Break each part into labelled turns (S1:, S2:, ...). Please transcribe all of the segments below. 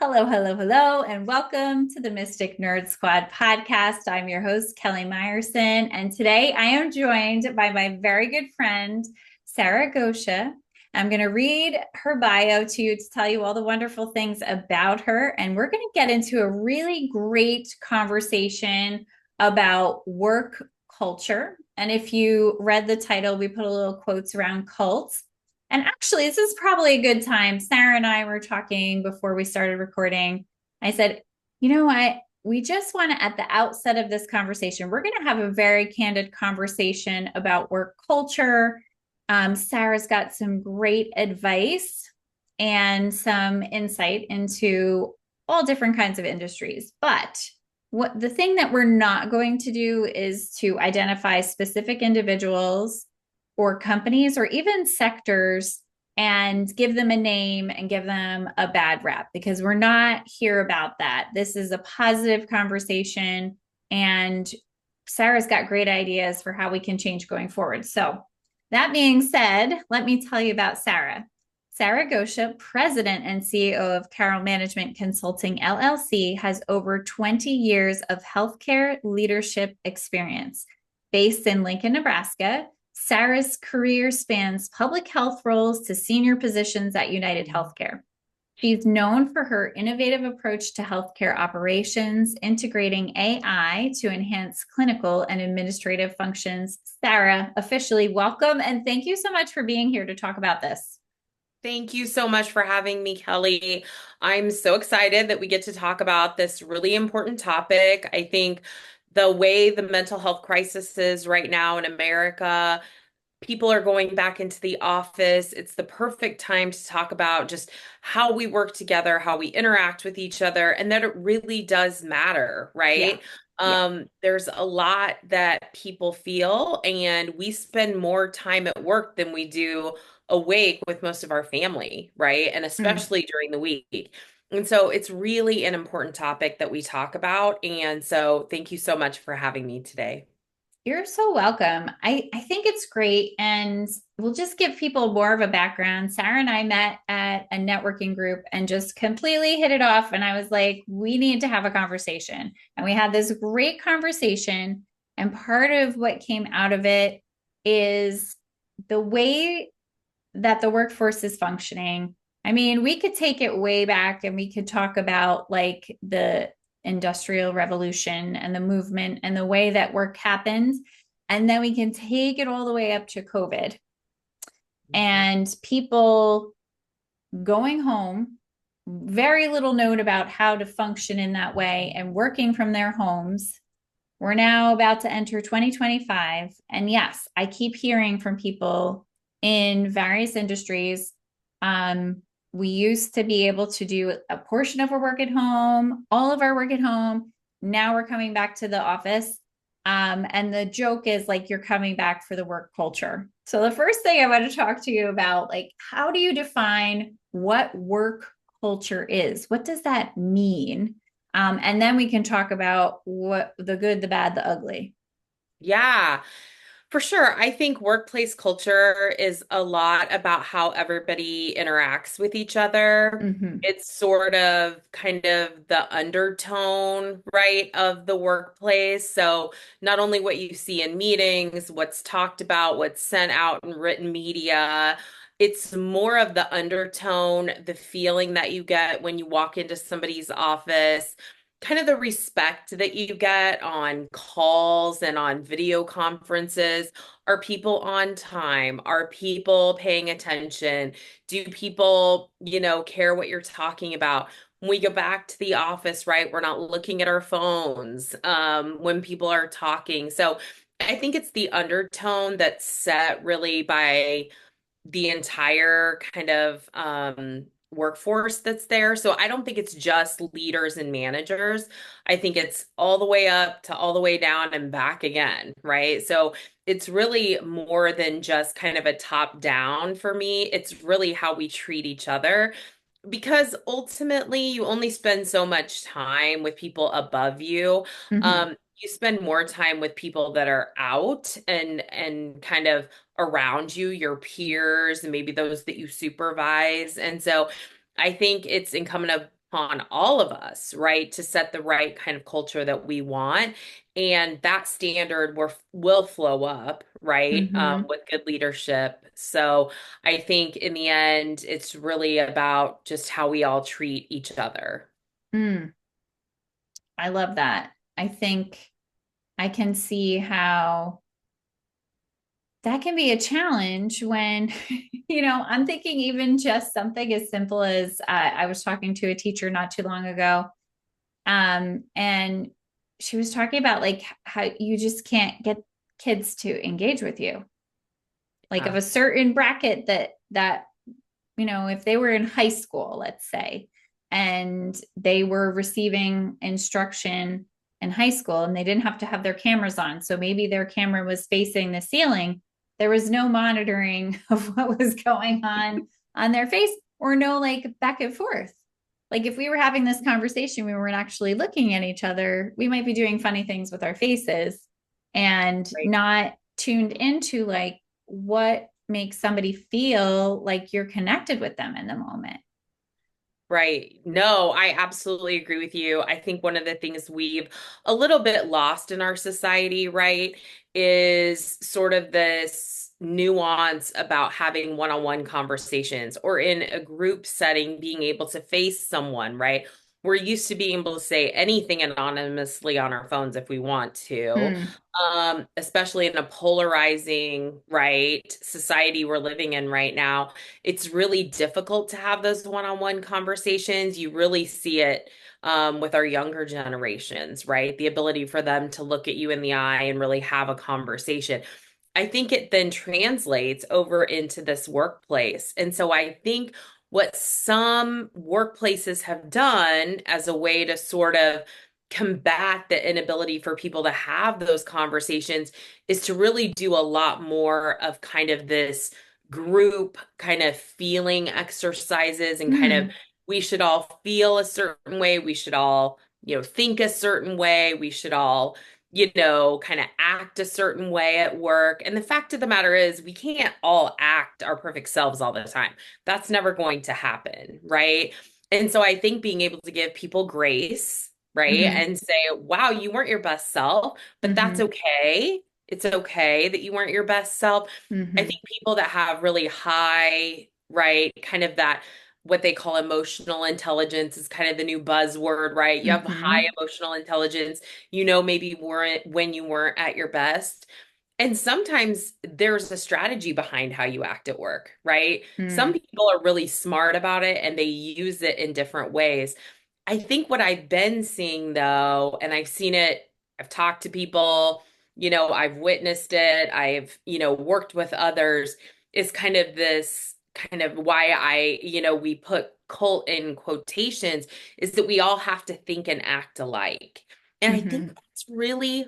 S1: Hello, hello, hello, and welcome to the Mystic Nerd Squad podcast. I'm your host, Kelly Meyerson, and today I am joined by my very good friend, Sara Goscha. I'm going to read her bio to you to tell you all the wonderful things about her, and we're going to get into a really great conversation about work culture. And if you read the title, we put a little quotes around cults. And actually, this is probably a good time. Sara and I were talking before we started recording. I said, you know what? We just want to, at the outset of this conversation, we're going to have a very candid conversation about work culture. Sara's got some great advice and some insight into all different kinds of industries. But what the thing that we're not going to do is to identify specific individuals or companies or even sectors and give them a name and give them a bad rap because we're not here about that. This is a positive conversation, and Sara's got great ideas for how we can change going forward. So, that being said, let me tell you about Sara. Sara Goscha, President and CEO of Carroll Management Consulting LLC, has over 20 years of healthcare leadership experience. Based in Lincoln, Nebraska, Sara's career spans public health roles to senior positions at UnitedHealthcare. She's known for her innovative approach to healthcare operations, integrating AI to enhance clinical and administrative functions. Sara, officially welcome, and thank you so much for being here to talk about this.
S2: Thank you so much for having me, Kelly. I'm so excited that we get to talk about this really important topic. I think the way the mental health crisis is right now in America, people are going back into the office. It's the perfect time to talk about just how we work together, how we interact with each other, and that it really does matter,
S1: Yeah.
S2: right?
S1: Yeah.
S2: There's a lot that people feel, and we spend more time at work than we do awake with most of our family, right? And
S1: Mm.
S2: especially during the week. And so it's really an important topic that we talk about. And so thank you so much for having me today.
S1: You're so welcome. I think it's great. And we'll just give people more of a background. Sara and I met at a networking group and just completely hit it off. And I was like, we need to have a conversation. And we had this great conversation. And part of what came out of it is the way that the workforce is functioning. I mean, we could take it way back and we could talk about like the industrial revolution and the movement and the way that work happened. And then we can take it all the way up to COVID
S2: Mhm.
S1: and people going home, very little known about how to function in that way and working from their homes. We're now about to enter 2025. And yes, I keep hearing from people in various industries. Um, we used to be able to do a portion of our work at home, all of our work at home. Now we're coming back to the office. And the joke is like you're coming back for the work culture. So the first thing I want to talk to you about, like, how do you define what work culture is? What does that mean? And then we can talk about what the good, the bad, the ugly.
S2: Yeah. For sure. I think workplace culture is a lot about how everybody interacts with each other.
S1: Mm-hmm.
S2: It's sort of kind of the undertone, right, of the workplace. So, not only what you see in meetings, what's talked about, what's sent out in written media, it's more of the undertone, the feeling that you get when you walk into somebody's office, kind of the respect that you get on calls and on video conferences. Are people on time? Are people paying attention? Do people, care what you're talking about? When we go back to the office, right, we're not looking at our phones when people are talking. So I think it's the undertone that's set really by the entire kind of workforce that's there. So I don't think it's just leaders and managers. I think it's all the way up to all the way down and back again, right? So it's really more than just kind of a top down for me. It's really how we treat each other because ultimately you only spend so much time with people above you.
S1: Mm-hmm.
S2: You spend more time with people that are out and kind of around you, your peers, and maybe those that you supervise. And so I think it's incumbent upon all of us, right, to set the right kind of culture that we want. And that standard will flow up, right,
S1: Mm-hmm.
S2: with good leadership. So I think in the end, it's really about just how we all treat each other.
S1: Mm, I love that. I think I can see how that can be a challenge when, I'm thinking even just something as simple as I was talking to a teacher not too long ago. And she was talking about like how you just can't get kids to engage with you, like of
S2: Yeah.
S1: a certain bracket that if they were in high school, let's say, and they were receiving instruction in high school and they didn't have to have their cameras on. So maybe their camera was facing the ceiling. There was no monitoring of what was going on their face or no like back and forth. Like if we were having this conversation, we weren't actually looking at each other, we might be doing funny things with our faces and
S2: Right.
S1: not tuned into like what makes somebody feel like you're connected with them in the moment.
S2: Right. No, I absolutely agree with you. I think one of the things we've a little bit lost in our society, right, is sort of this nuance about having one-on-one conversations or in a group setting, being able to face someone, right? We're used to being able to say anything anonymously on our phones if we want to.
S1: Hmm.
S2: Especially in a polarizing, right, society we're living in right now, it's really difficult to have those one-on-one conversations. You really see it with our younger generations, right? The ability for them to look at you in the eye and really have a conversation. I think it then translates over into this workplace. And so I think what some workplaces have done as a way to sort of combat the inability for people to have those conversations is to really do a lot more of kind of this group kind of feeling exercises and kind of
S1: Hmm.
S2: we should all feel a certain way, we should all, think a certain way, we should all, kind of act a certain way at work. And the fact of the matter is, we can't all act our perfect selves all the time. That's never going to happen, right? And so I think being able to give people grace, right?
S1: Hmm.
S2: And say, wow, you weren't your best self, but that's
S1: Hmm.
S2: okay. It's okay that you weren't your best self. I
S1: Hmm.
S2: think people that have really high, right, kind of that what they call emotional intelligence is kind of the new buzzword, right? You have high
S1: Hmm.
S2: emotional intelligence, maybe weren't when you weren't at your best. And sometimes there's a strategy behind how you act at work, right? Some
S1: Hmm.
S2: people are really smart about it and they use it in different ways. I think what I've been seeing though, and I've seen it, I've talked to people, I've witnessed it, I've, worked with others, is kind of this kind of why we put cult in quotations is that we all have to think and act alike. And I think
S1: Hmm.
S2: that's really,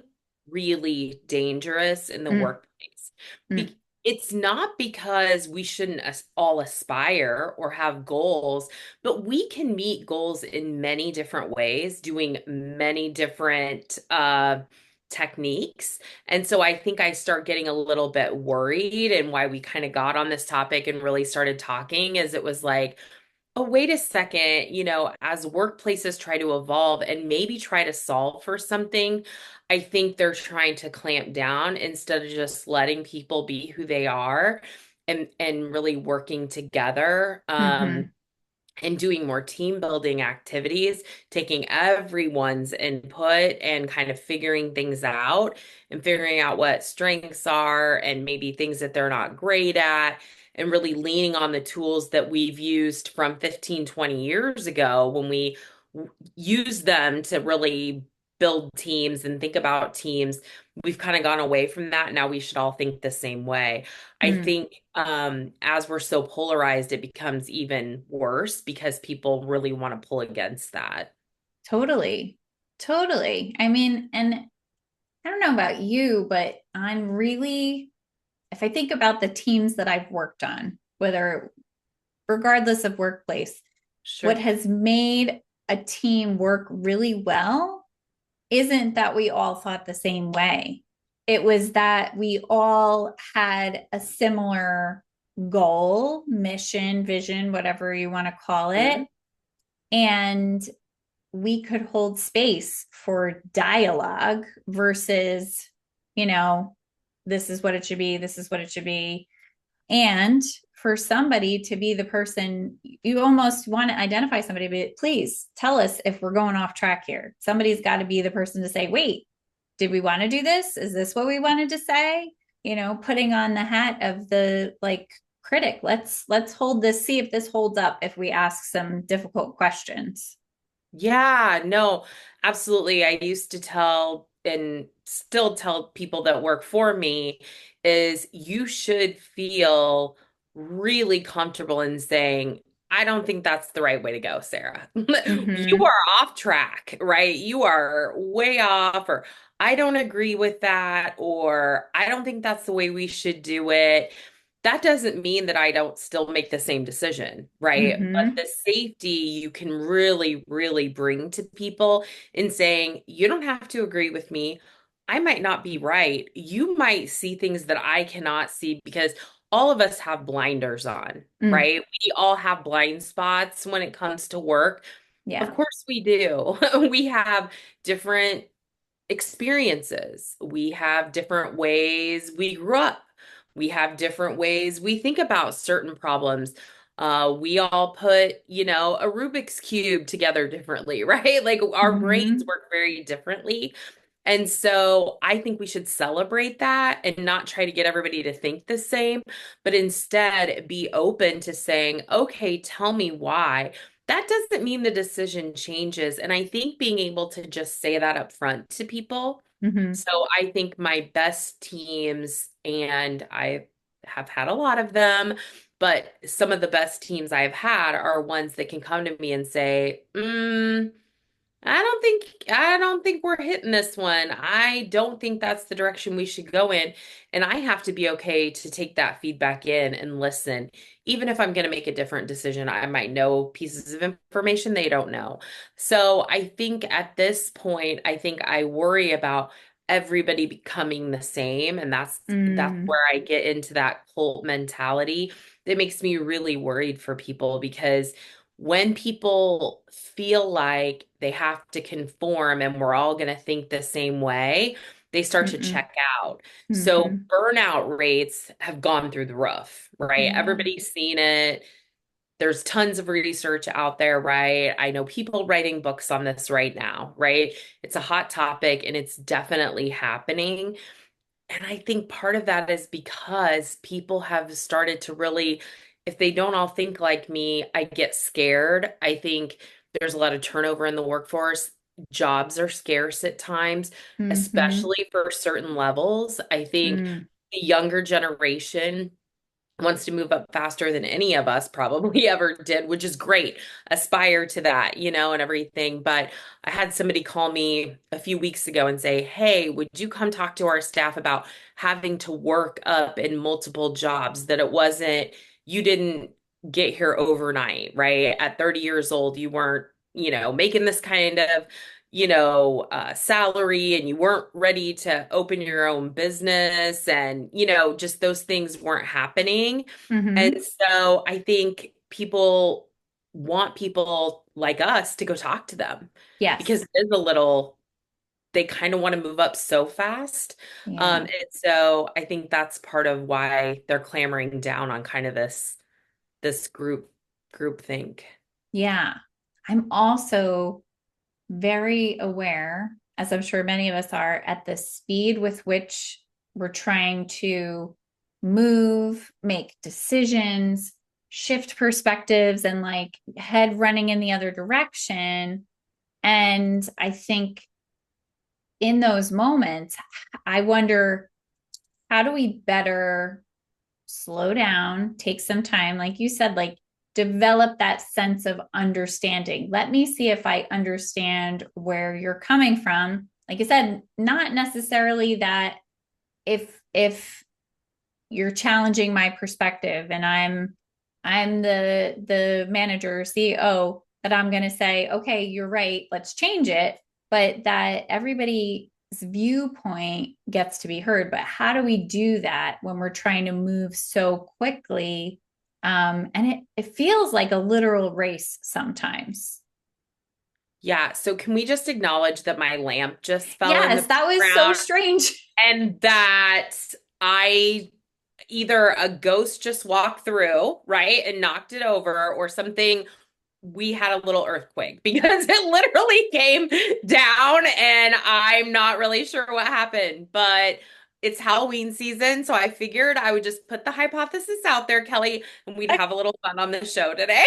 S2: really dangerous in the
S1: Hmm.
S2: workplace.
S1: Hmm.
S2: Be it's not because we shouldn't all aspire or have goals, but we can meet goals in many different ways, doing many different techniques. And so I think I start getting a little bit worried, and why we kind of got on this topic and really started talking is it was like, oh, wait a second, as workplaces try to evolve and maybe try to solve for something, I think they're trying to clamp down instead of just letting people be who they are and really working together.
S1: Hmm.
S2: And doing more team building activities, taking everyone's input and kind of figuring things out and figuring out what strengths are and maybe things that they're not great at, and really leaning on the tools that we've used from 15, 20 years ago when we use them to really build teams and think about teams. We've kind of gone away from that. Now we should all think the same way. I
S1: Hmm.
S2: think as we're so polarized, it becomes even worse because people really want to pull against that.
S1: Totally. Totally. I mean, and I don't know about you, but I'm really, if I think about the teams that I've worked on, whether regardless of workplace, what
S2: Sure.
S1: has made a team work really well isn't that we all thought the same way. It was that we all had a similar goal, mission, vision, whatever you want to call it.
S2: Mhm.
S1: and we could hold space for dialogue versus, you know, this is what it should be, this is what it should be. And for somebody to be the person, you almost want to identify somebody, but please tell us if we're going off track here. Somebody's got to be the person to say, wait, did we want to do this? Is this what we wanted to say? Putting on the hat of the like critic. Let's hold this, see if this holds up if we ask some difficult questions.
S2: Yeah, no, absolutely. I used to tell and still tell people that work for me is you should feel really comfortable in saying, I don't think that's the right way to go, Sarah. You
S1: Mm-hmm.
S2: are off track, right? You are way off, or I don't agree with that, or I don't think that's the way we should do it. That doesn't mean that I don't still make the same decision, right? But
S1: Mm-hmm.
S2: the safety you can really, really bring to people in saying, you don't have to agree with me. I might not be right. You might see things that I cannot see because all of us have blinders on,
S1: Mm.
S2: right? We all have blind spots when it comes to work. Of
S1: Yeah.
S2: course we do. We have different experiences. We have different ways we grew up. We have different ways we think about certain problems. We all put, a Rubik's Cube together differently, right? Like our brains
S1: Mm-hmm.
S2: work very differently. And so I think we should celebrate that and not try to get everybody to think the same, but instead be open to saying, okay, tell me why. That doesn't mean the decision changes. And I think being able to just say that up front to people.
S1: Mm-hmm.
S2: So I think my best teams, and I have had a lot of them, but some of the best teams I've had are ones that can come to me and say, I don't think we're hitting this one. I don't think that's the direction we should go in. And I have to be okay to take that feedback in and listen. Even if I'm going to make a different decision, I might know pieces of information they don't know. So I think at this point, I think I worry about everybody becoming the same. And that's
S1: Mm.
S2: where I get into that cult mentality. That makes me really worried for people because when people feel like they have to conform and we're all going to think the same way, they start to
S1: Mm-mm.
S2: check out. So
S1: Mm-hmm.
S2: burnout rates have gone through the roof, right?
S1: Yeah.
S2: Everybody's seen it. There's tons of research out there, right? I know people writing books on this right now, right? It's a hot topic and it's definitely happening. And I think part of that is because people have started to really, if they don't all think like me, I get scared. I think there's a lot of turnover in the workforce. Jobs are scarce at times,
S1: Mm-hmm.
S2: especially for certain levels. I think
S1: Mm.
S2: the younger generation wants to move up faster than any of us probably ever did, which is great. Aspire to that, and everything. But I had somebody call me a few weeks ago and say, "Hey, would you come talk to our staff about having to work up in multiple jobs? That it wasn't, you didn't get here overnight, right? At 30 years old, you weren't, making this kind of salary and you weren't ready to open your own business and, just those things weren't happening. And
S1: Mm-hmm.
S2: so I think people want people like us to go talk to them because
S1: Yes.
S2: it is a little, they kind of want to move up so fast.
S1: Yeah.
S2: And so I think that's part of why they're clamoring down on kind of this group think.
S1: Yeah. I'm also very aware, as I'm sure many of us are, at the speed with which we're trying to move, make decisions, shift perspectives, and like head running in the other direction. And I think in those moments, I wonder, how do we better slow down, take some time, like you said, like develop that sense of understanding. Let me see if I understand where you're coming from. Like I said, not necessarily that if you're challenging my perspective and I'm the manager, CEO, that I'm going to say, okay, you're right, let's change it, but that everybody's viewpoint gets to be heard. But how do we do that when we're trying to move so quickly? And it feels like a literal race sometimes.
S2: Yeah, so can we just acknowledge that my lamp just fell in
S1: Yes,
S2: the
S1: that was so
S2: ground
S1: strange.
S2: and that I either a ghost just walked through, right, and knocked it over, or something. We had a little earthquake because it literally came down, and I'm not really sure what happened, but it's Halloween season, so I figured I would just put the hypothesis out there, Kelly, and we'd have a little fun on the show today.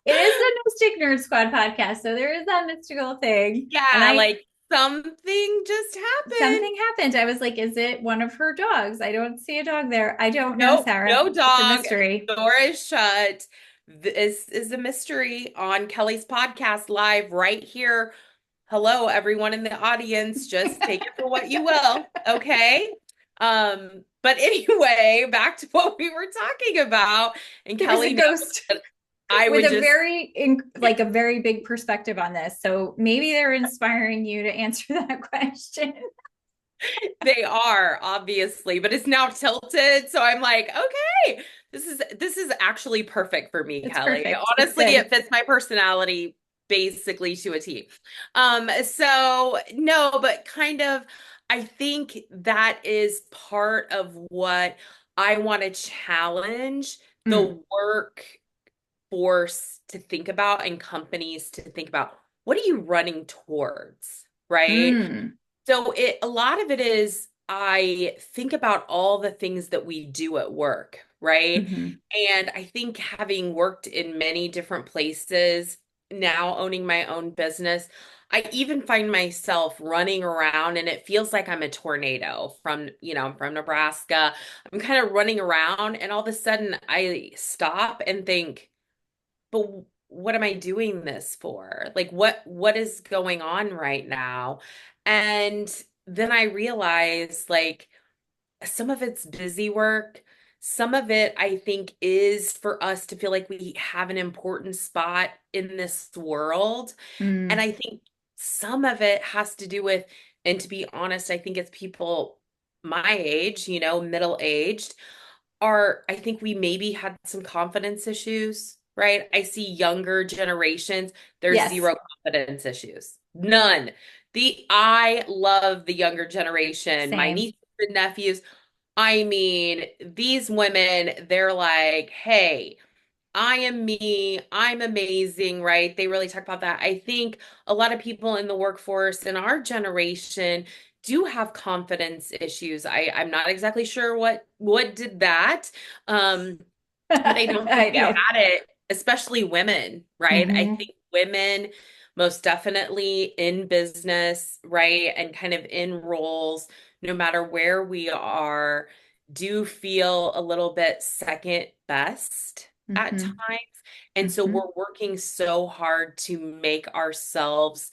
S1: It is the Mystic Nerd Squad podcast, so there is that mystical thing. And
S2: Yeah,
S1: I
S2: like something just happened.
S1: something happened. I was like, is it one of her dogs? I don't see a dog there. I don't know,
S2: Nope,
S1: Sarah.
S2: no
S1: It's a
S2: dog.
S1: mystery.
S2: Door is shut. This is a mystery on Kelly's podcast live right here. Hello, everyone in the audience. Just take it for what you will, okay? But anyway, back to what we were talking about. And
S1: There was a
S2: Kelly knows
S1: ghost
S2: that I
S1: with
S2: would
S1: a
S2: just
S1: like a very big perspective on this. So maybe they're inspiring you to answer that question.
S2: they are obviously, but it's now tilted. So I'm like, okay, this is actually perfect for me,
S1: It's
S2: Kelly.
S1: perfect. It's
S2: Honestly,
S1: good.
S2: it fits my personality basically to a T. So no, but kind of, I think that is part of what I want to challenge
S1: Mm,
S2: the workforce to think about and companies to think about. What are you running towards, right?
S1: mm,
S2: So a lot of it is I think about all the things that we do at work, right?
S1: hmm.
S2: And I think having worked in many different places, now owning my own business, I even find myself running around and it feels like I'm a tornado I'm from Nebraska. I'm kind of running around and all of a sudden I stop and think, but what am I doing this for? Like what is going on right now? And then I realize like some of it's busy work. Some of it I think is for us to feel like we have an important spot in this world. And
S1: Mm.
S2: I think some of it has to do with, and to be honest, I think it's people my age, middle aged are, I think we maybe had some confidence issues, right? I see younger generations, there's
S1: Yes,
S2: zero confidence issues. None. I love the younger generation. My
S1: same.
S2: nieces and nephews, I mean, these women, they're like, hey, I am me. I'm amazing, right? They really talk about that. I think a lot of people in the workforce in our generation do have confidence issues. I'm not exactly sure what did that. Um, but I don't think
S1: I
S2: we
S1: know.
S2: had it, especially women, right? I
S1: Hmm.
S2: think women most definitely in business, right? And kind of in roles, no matter where we are, do feel a little bit second best at
S1: Hmm.
S2: times. And so
S1: Hmm.
S2: we're working so hard to make ourselves,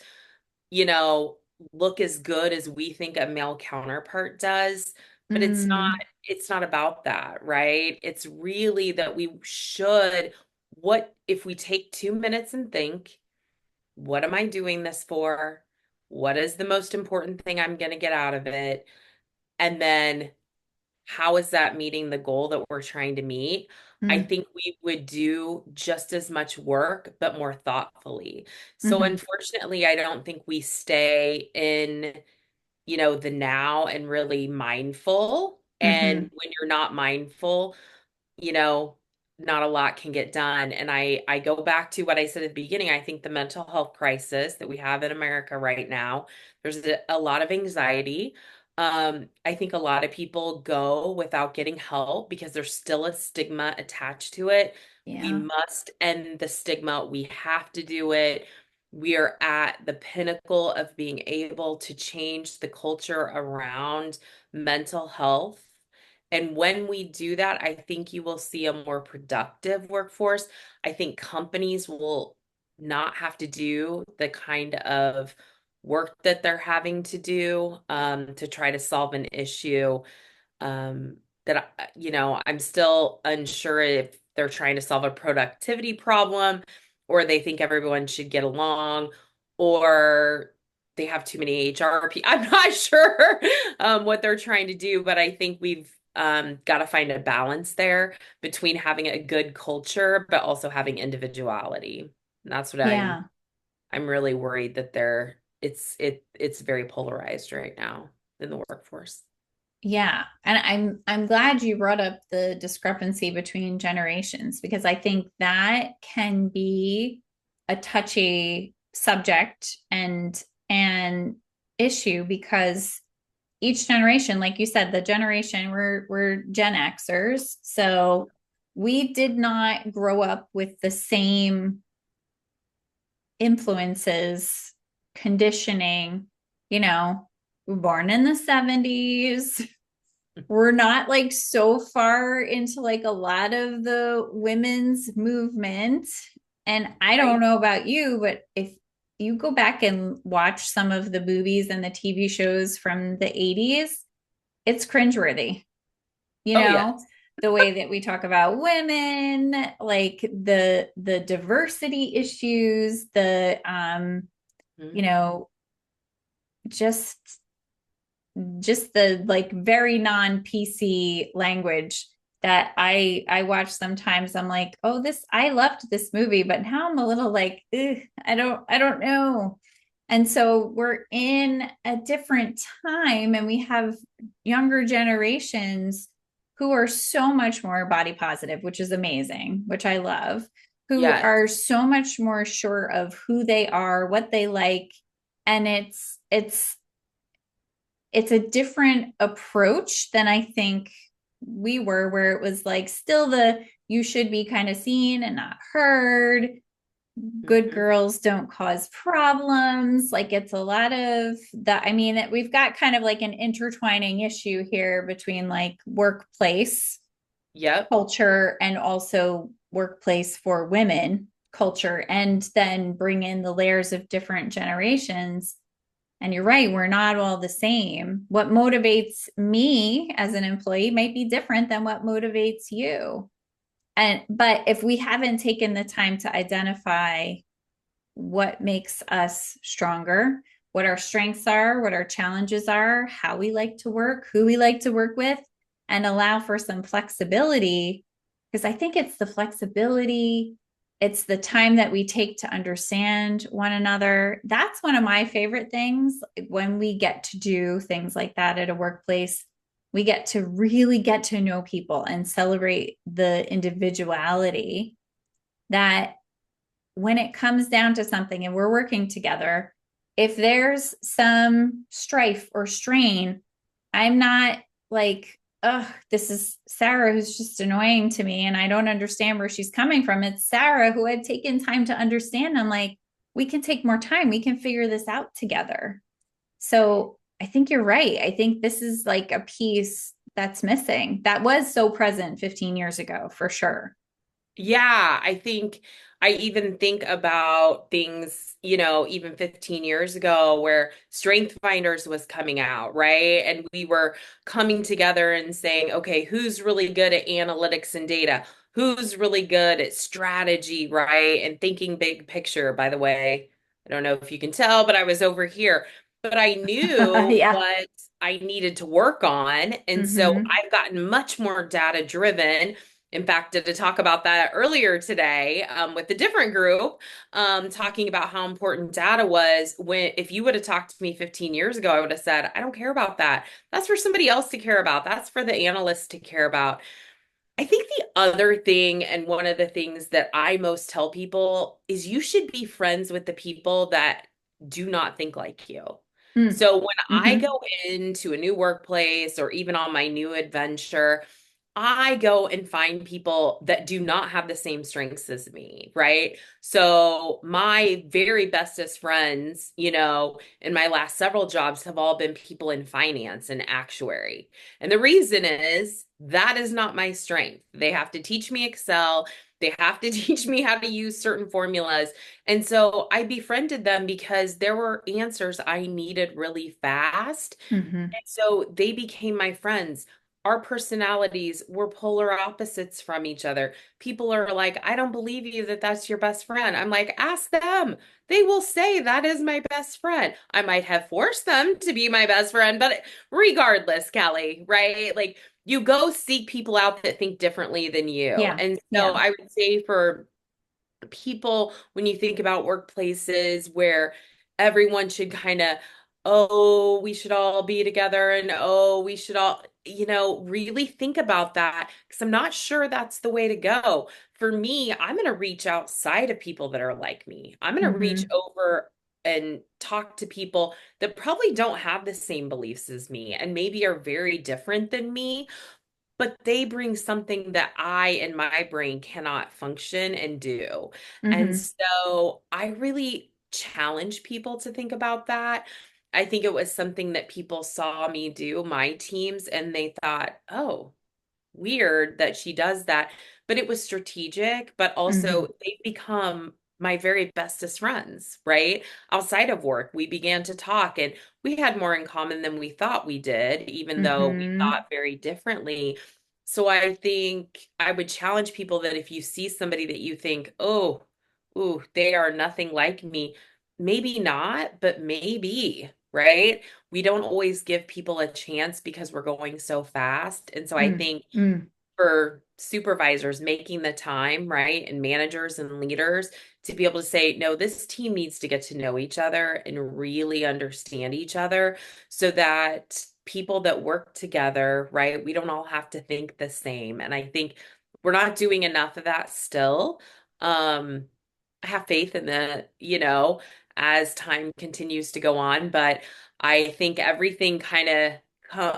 S2: you know, look as good as we think a male counterpart does, but
S1: Mm.
S2: it's not about that, right? It's really that we should, what if we take 2 minutes and think, what am I doing this for? What is the most important thing I'm going to get out of it? And then how is that meeting the goal that we're trying to meet? I
S1: Mm.
S2: think we would do just as much work, but more thoughtfully. So
S1: Hmm.
S2: unfortunately, I don't think we stay in, the now and really mindful. And
S1: Hmm.
S2: when you're not mindful, you know, not a lot can get done. And I go back to what I said at the beginning. I think the mental health crisis that we have in America right now, there's a lot of anxiety. I think a lot of people go without getting help because there's still a stigma attached to it. We
S1: Yeah.
S2: must end the stigma. We have to do it. We are at the pinnacle of being able to change the culture around mental health, and when we do that, I think you will see a more productive workforce. I think companies will not have to do the kind of work that they're having to do to try to solve an issue that I'm still unsure if they're trying to solve a productivity problem or they think everyone should get along or they have too many HR people. I'm not sure what they're trying to do, but I think we've got to find a balance there between having a good culture, but also having individuality. And that's what I'm
S1: Yeah.
S2: I'm really worried that it's very polarized right now in the workforce.
S1: Yeah. And I'm glad you brought up the discrepancy between generations because I think that can be a touchy subject and issue because each generation, like you said, the generation we're Gen Xers. So we did not grow up with the same influences, conditioning, you know, we're born in the 70s. We're not like so far into like a lot of the women's movement. And I don't
S2: Right?
S1: know about you, but if you go back and watch some of the movies and the TV shows from the 80s, it's cringeworthy. You
S2: Oh,
S1: know,
S2: yes.
S1: the way that we talk about women, like the diversity issues, you
S2: Mhm.
S1: know, just just the like very non-PC language that I watch sometimes. I'm like, oh, this I loved this movie, but now I'm a little like, I don't know. And so we're in a different time, and we have younger generations who are so much more body positive, which is amazing, which I love, who
S2: Yes.
S1: are so much more sure of who they are, what they like, and it's a different approach than I think we were, where it was like still the you should be kind of seen and not heard. Good
S2: Mhm.
S1: girls don't cause problems. Like it's a lot of that. I mean, we've got kind of like an intertwining issue here between like workplace
S2: Yep.
S1: culture and also workplace for women culture, and then bring in the layers of different generations. And you're right, we're not all the same. What motivates me as an employee might be different than what motivates you. And but if we haven't taken the time to identify what makes us stronger, what our strengths are, what our challenges are, how we like to work, who we like to work with, and allow for some flexibility. Because I think it's the flexibility, it's the time that we take to understand one another. That's one of my favorite things when we get to do things like that at a workplace. We get to really get to know people and celebrate the individuality that when it comes down to something and we're working together, if there's some strife or strain, I'm not like, oh, this is Sarah who's just annoying to me and I don't understand where she's coming from. It's Sarah who had taken time to understand. I'm like, we can take more time. We can figure this out together. So I think you're right. I think this is like a piece that's missing that was so present 15 years ago, for sure.
S2: Yeah, I even think about things, even 15 years ago where Strength Finders was coming out, right? And we were coming together and saying, okay, who's really good at analytics and data? Who's really good at strategy, right? And thinking big picture, by the way. I don't know if you can tell, but I was over here. But I knew
S1: Yeah.
S2: what I needed to work on. And so
S1: Mm-hmm.
S2: I've gotten much more data driven. In fact, did a talk about that earlier today with a different group, talking about how important data was. When if you would have talked to me 15 years ago, I would have said, I don't care about that. That's for somebody else to care about. That's for the analysts to care about. I think the other thing, and one of the things that I most tell people, is you should be friends with the people that do not think like you.
S1: Mm.
S2: So when I
S1: Mm-hmm.
S2: go into a new workplace or even on my new adventure, I go and find people that do not have the same strengths as me, right? So my very bestest friends, in my last several jobs have all been people in finance and actuary. And the reason is that is not my strength. They have to teach me Excel. They have to teach me how to use certain formulas. And so I befriended them because there were answers I needed really fast.
S1: Mm-hmm.
S2: And so they became my friends. Our personalities were polar opposites from each other. People are like, I don't believe you that that's your best friend. I'm like, ask them. They will say that is my best friend. I might have forced them to be my best friend, but regardless, Kelly, right? Like you go seek people out that think differently than you.
S1: Yeah.
S2: And so
S1: Yeah.
S2: I would say for people, when you think about workplaces where everyone should kind of, oh, we should all be together and oh, we should all, really think about that because I'm not sure that's the way to go. For me, I'm going to reach outside of people that are like me. I'm going to reach
S1: Mm-hmm.
S2: over and talk to people that probably don't have the same beliefs as me and maybe are very different than me, but they bring something that I and my brain cannot function and do. And
S1: Mm-hmm.
S2: so I really challenge people to think about that. I think it was something that people saw me do, my teams, and they thought, oh, weird that she does that, but it was strategic, but
S1: Mm-hmm.
S2: also they've become my very bestest friends, right? Outside of work, we began to talk and we had more in common than we thought we did, even though we
S1: Mm-hmm.
S2: thought very differently. So I think I would challenge people that if you see somebody that you think, oh, ooh, they are nothing like me, maybe not, but maybe, right? We don't always give people a chance because we're going so fast. And so I think
S1: Mm-hmm.
S2: for supervisors making the time, right, and managers and leaders to be able to say, no, this team needs to get to know each other and really understand each other so that people that work together, right, we don't all have to think the same. And I think we're not doing enough of that still. Um, I have faith in the, as time continues to go on, but I think everything kind of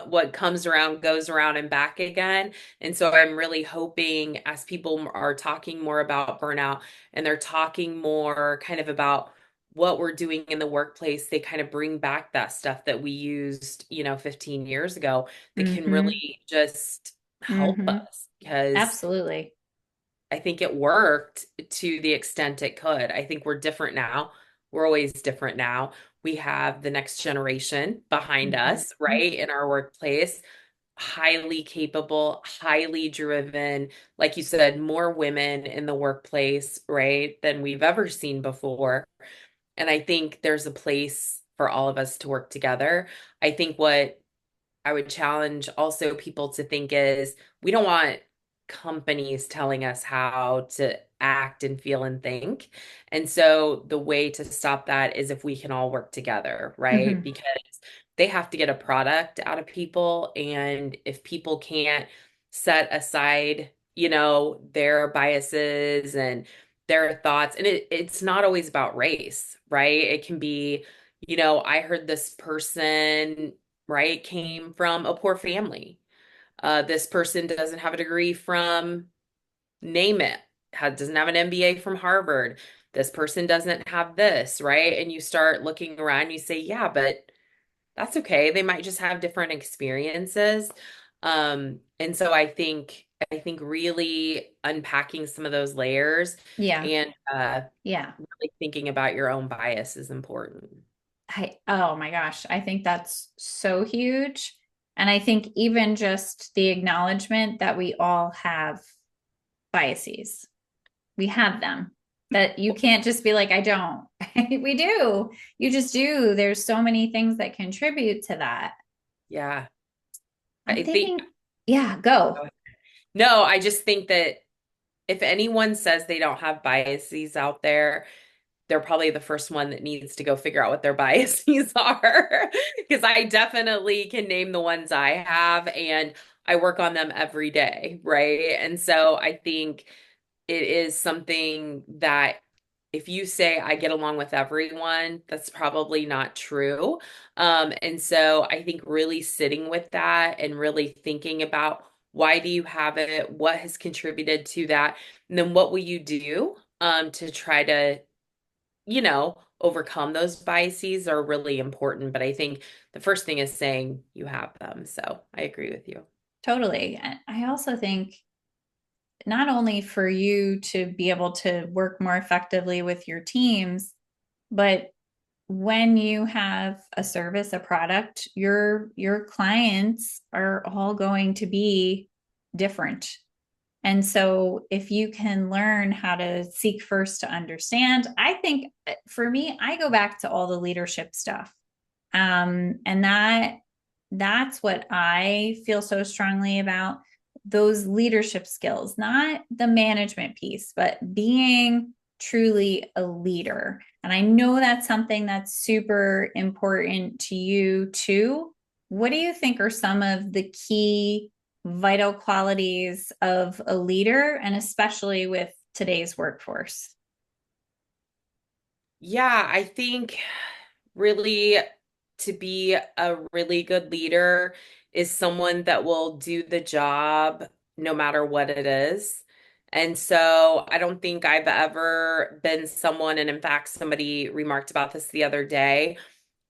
S2: what comes around goes around and back again. And so I'm really hoping as people are talking more about burnout and they're talking more kind of about what we're doing in the workplace, they kind of bring back that stuff that we used, 15 years ago that can
S1: Mm-hmm.
S2: really just help
S1: Mm-hmm.
S2: us because
S1: Absolutely.
S2: I think it worked to the extent it could. I think we're different now. We're always different now. We have the next generation behind us,
S1: Mm-hmm.
S2: right, in our workplace, highly capable, highly driven, like you said, more women in the workplace, right, than we've ever seen before. And I think there's a place for all of us to work together. I think what I would challenge also people to think is we don't want companies telling us how to act and feel and think. And so the way to stop that is if we can all work together, right?
S1: Mm-hmm.
S2: Because they have to get a product out of people. And if people can't set aside, their biases and their thoughts, and it's not always about race, right? It can be, I heard this person, right, came from a poor family. This person doesn't have a degree from name it, doesn't have an MBA from Harvard. This person doesn't have this, right? And you start looking around, you say, yeah, but that's okay. They might just have different experiences. And so I think really unpacking some of those layers
S1: Yeah.
S2: and
S1: Yeah.
S2: really thinking about your own bias is important.
S1: Oh my gosh, I think that's so huge. And I think even just the acknowledgement that we all have biases, we have them, that you can't just be like, I don't. We do. You just do. There's so many things that contribute to that.
S2: Yeah.
S1: I'm
S2: I think,
S1: thinking, yeah, go.
S2: no, I just think that if anyone says they don't have biases out there, they're probably the first one that needs to go figure out what their biases are. Because I definitely can name the ones I have, and I work on them every day, right? And so I think it is something that if you say I get along with everyone, that's probably not true. And so I think really sitting with that and really thinking about why do you have it? What has contributed to that? And then what will you do to try to, overcome those biases are really important. But I think the first thing is saying you have them. So I agree with you.
S1: Totally. And I also think not only for you to be able to work more effectively with your teams, but when you have a service, a product, your clients are all going to be different. And so if you can learn how to seek first to understand, I think for me, I go back to all the leadership stuff. And that's what I feel so strongly about, those leadership skills, not the management piece, but being truly a leader? And I know that's something that's super important to you too. What do you think are some of the key vital qualities of a leader, and especially with today's workforce?
S2: Yeah, I think really to be a really good leader is someone that will do the job no matter what it is. And so I don't think I've ever been someone, and in fact, somebody remarked about this the other day.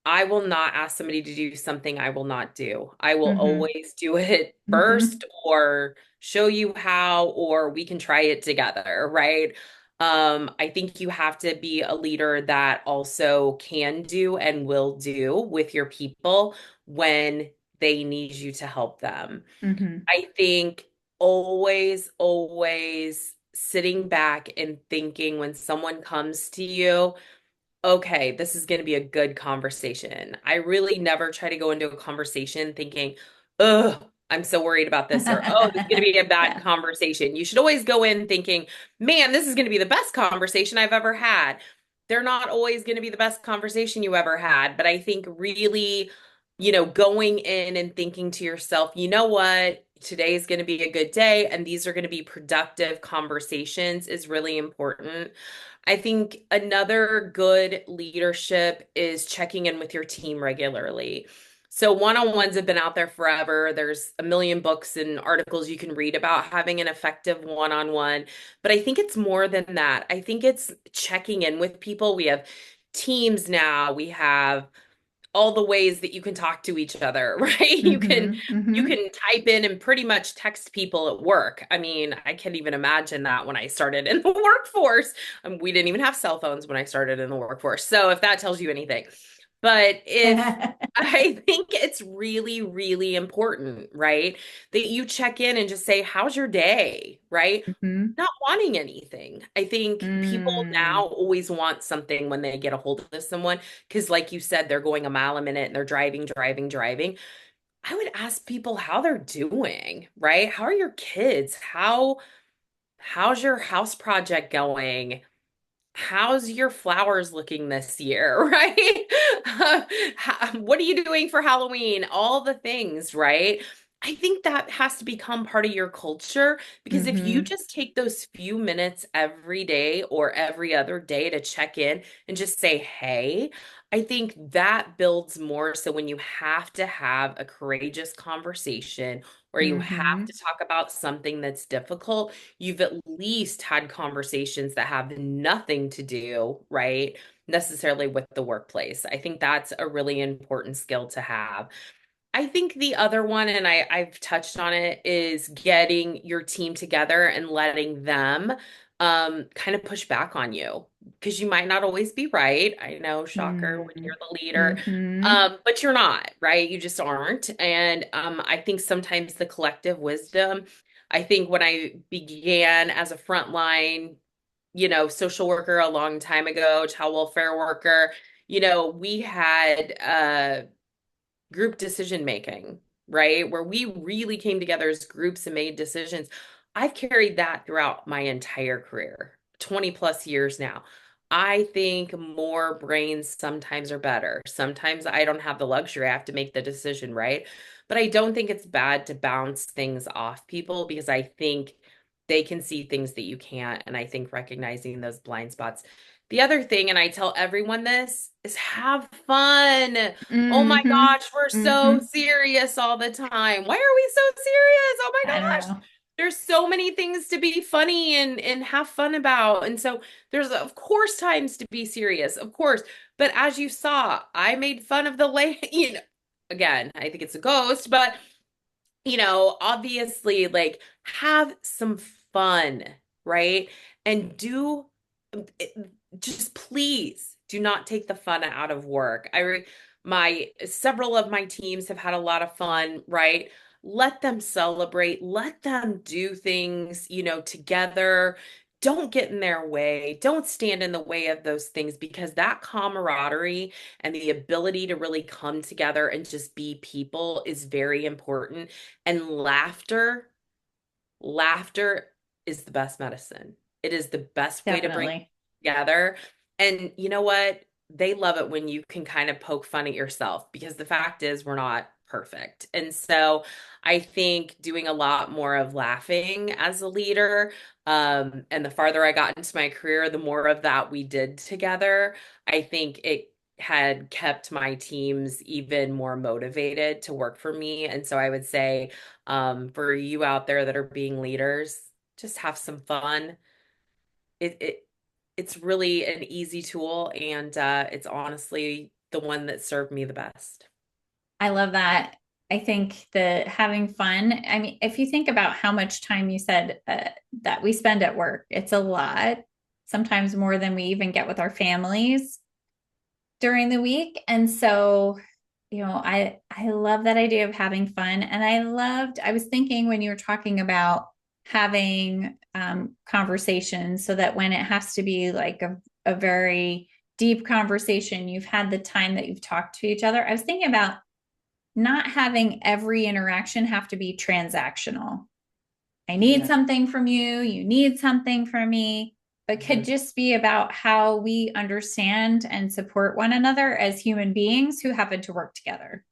S2: I will not ask somebody to do something I will not do. I will
S1: Mm-hmm.
S2: always do it
S1: Mm-hmm.
S2: first or show you how, or we can try it together, right? I think you have to be a leader that also can do and will do with your people when they need you to help them.
S1: Mm-hmm.
S2: I think always sitting back and thinking when someone comes to you, okay, this is going to be a good conversation. I really never try to go into a conversation thinking, ugh, I'm so worried about this, or oh, this is going to be a bad
S1: Yeah.
S2: conversation. You should always go in thinking, man, this is going to be the best conversation I've ever had. They're not always going to be the best conversation you ever had, but I think really, going in and thinking to yourself, you know what? Today is going to be a good day, and these are going to be productive conversations is really important. I think another good leadership is checking in with your team regularly. So one-on-ones have been out there forever. There's a million books and articles you can read about having an effective one-on-one, but I think it's more than that. I think it's checking in with people. We have teams now. We have all the ways that you can talk to each other, right?
S1: Mm-hmm.
S2: You
S1: Mm-hmm.
S2: can type in and pretty much text people at work. I mean, I can't even imagine that when I started in the workforce. We didn't even have cell phones when I started in the workforce. So if that tells you anything. But if I think it's really, really important, right? That you check in and just say, how's your day? Right?
S1: Mm-hmm.
S2: Not wanting anything. I think people now
S1: Mm.
S2: always want something when they get a hold of someone, because like you said, they're going a mile a minute and they're driving. I would ask people how they're doing, right? How are your kids? How's your house project going? How's your flowers looking this year, right? What are you doing for Halloween? All the things, right? I think that has to become part of your culture, because if you
S1: Mm-hmm.
S2: just take those few minutes every day or every other day to check in and just say, hey, I think that builds more. So when you have to have a courageous conversation or you have
S1: Mm-hmm.
S2: to talk about something that's difficult, you've at least had conversations that have nothing to do, right, necessarily with the workplace. I think that's a really important skill to have. I think the other one, and I've touched on it, is getting your team together and letting them kind of push back on you, because you might not always be right. I know, shocker, when you're the leader,
S1: Mm-hmm.
S2: but you're not, right? You just aren't. And I think sometimes the collective wisdom, I think when I began as a frontline, social worker a long time ago, child welfare worker, we had group decision making, right? Where we really came together as groups and made decisions. I've carried that throughout my entire career, 20 plus years now. I think more brains sometimes are better. Sometimes I don't have the luxury. I have to make the decision, right? But I don't think it's bad to bounce things off people, because I think they can see things that you can't. And I think recognizing those blind spots. The other thing, and I tell everyone this, is have fun. Oh my
S1: Mm-hmm.
S2: gosh, we're
S1: Mm-hmm.
S2: so serious all the time. Why are we so serious? Oh my
S1: I don't
S2: gosh.
S1: know.
S2: There's so many things to be funny and have fun about. And so there's of course times to be serious, of course. But as you saw, I made fun of the lady, again, I think it's a ghost, but obviously, like, have some fun, right? And just please do not take the fun out of work. My several of my teams have had a lot of fun, right? Let them celebrate, let them do things, together. Don't get in their way. Don't stand in the way of those things, because that camaraderie and the ability to really come together and just be people is very important. And laughter is the best medicine. It is the best way to bring
S1: Definitely.
S2: together. And you know what? They love it when you can kind of poke fun at yourself because the fact is we're not perfect. And so I think doing a lot more of laughing as a leader, and the farther I got into my career, the more of that we did together. I think it had kept my teams even more motivated to work for me. And so I would say, for you out there that are being leaders, just have some fun. It it's really an easy tool, and it's honestly the one that served me the best.
S1: I love that. I think that having fun, I mean, if you think about how much time you said that we spend at work, it's a lot, sometimes more than we even get with our families during the week. And so, I love that idea of having fun. And I was thinking when you were talking about having conversations so that when it has to be like a very deep conversation, you've had the time that you've talked to each other. I was thinking about not having every interaction have to be transactional. I need
S2: Yeah.
S1: something from you, you need something from me, but could
S2: Mhm.
S1: just be about how we understand and support one another as human beings who happen to work together,